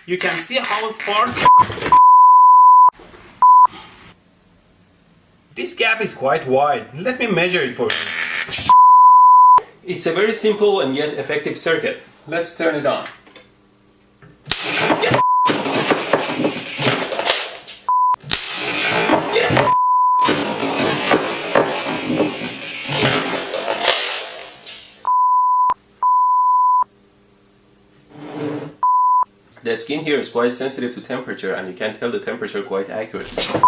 You can see how far this gap is quite wide. Let me measure it for you. It's a very simple and yet effective circuit. Let's turn it on. The skin here is quite sensitive to temperature and you can tell the temperature quite accurately.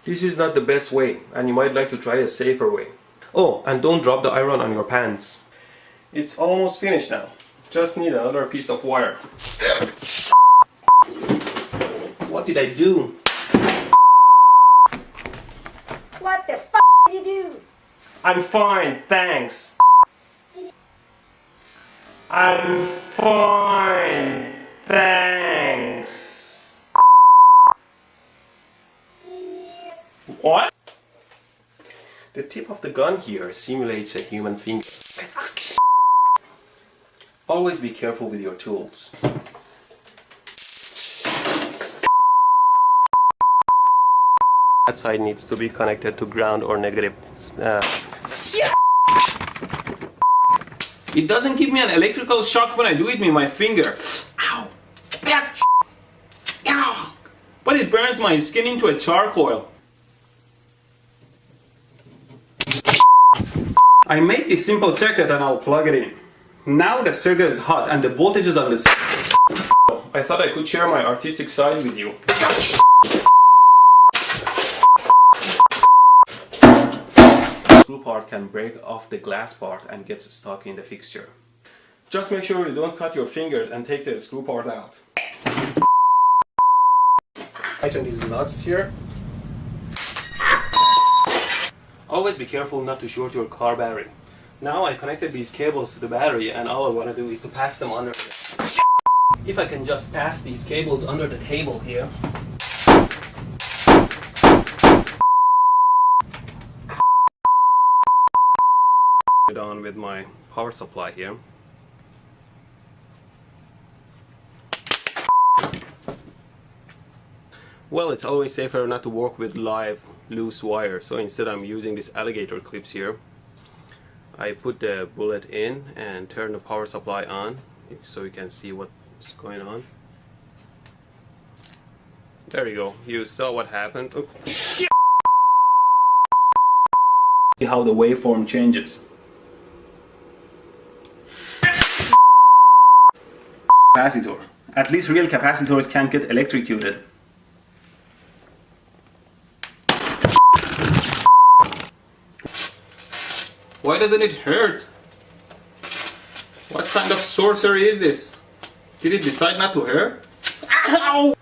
This is not the best way and you might like to try a safer way. Oh, and don't drop the iron on your pants. It's almost finished now. Just need another piece of wire. What did I do? What the f*** did you do? I'm fine, thanks. I'm fine, thanks. Yes. What? The tip of the gun here simulates a human finger. Always be careful with your tools. That side needs to be connected to ground or negative. It doesn't give me an electrical shock when I do it with my finger. Ow! Ow! But it burns my skin into a charcoal. I made this simple circuit and I'll plug it in. Now the circuit is hot and the voltage is on the circuit. I thought I could share my artistic side with you. Screw part can break off the glass part and gets stuck in the fixture. Just make sure you don't cut your fingers and take the screw part out. Tighten these nuts here. Always be careful not to short your car battery. Now I connected these cables to the battery and all I want to do is to pass them under here. If I can just pass these cables under the table here. It on with my power supply here. Well, it's always safer not to work with live loose wire, so instead I'm using these alligator clips here. I put the bullet in and turn the power supply on so you can see what's going on. There you go, you saw what happened. Oh, shit. See how the waveform changes. Capacitor. At least real capacitors can't get electrocuted. Why doesn't it hurt? What kind of sorcery is this? Did it decide not to hurt? Ow!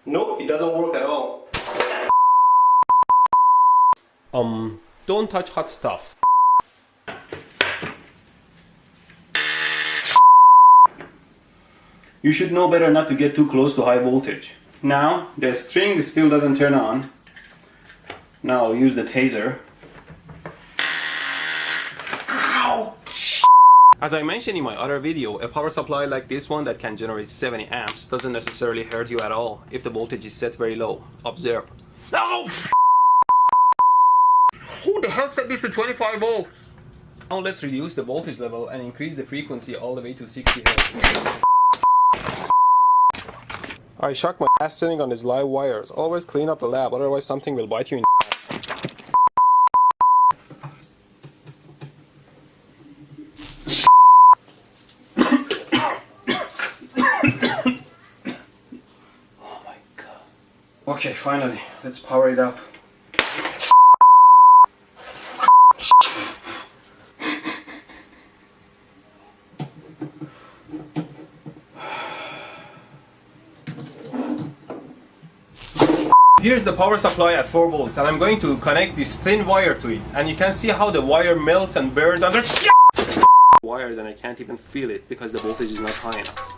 Nope, it doesn't work at all. Don't touch hot stuff. You should know better not to get too close to high voltage. Now, the string still doesn't turn on. Now I'll use the taser. Ow! As I mentioned in my other video, a power supply like this one that can generate 70 amps doesn't necessarily hurt you at all if the voltage is set very low. Observe. No! Who the hell set this to 25 volts? Now let's reduce the voltage level and increase the frequency all the way to 60 Hz. I shocked my ass sitting on these live wires. Always clean up the lab, otherwise something will bite you in the ass. Oh my god. Okay, finally, let's power it up. Here's the power supply at 4 volts and I'm going to connect this thin wire to it, and you can see how the wire melts and burns under wires and I can't even feel it because the voltage is not high enough.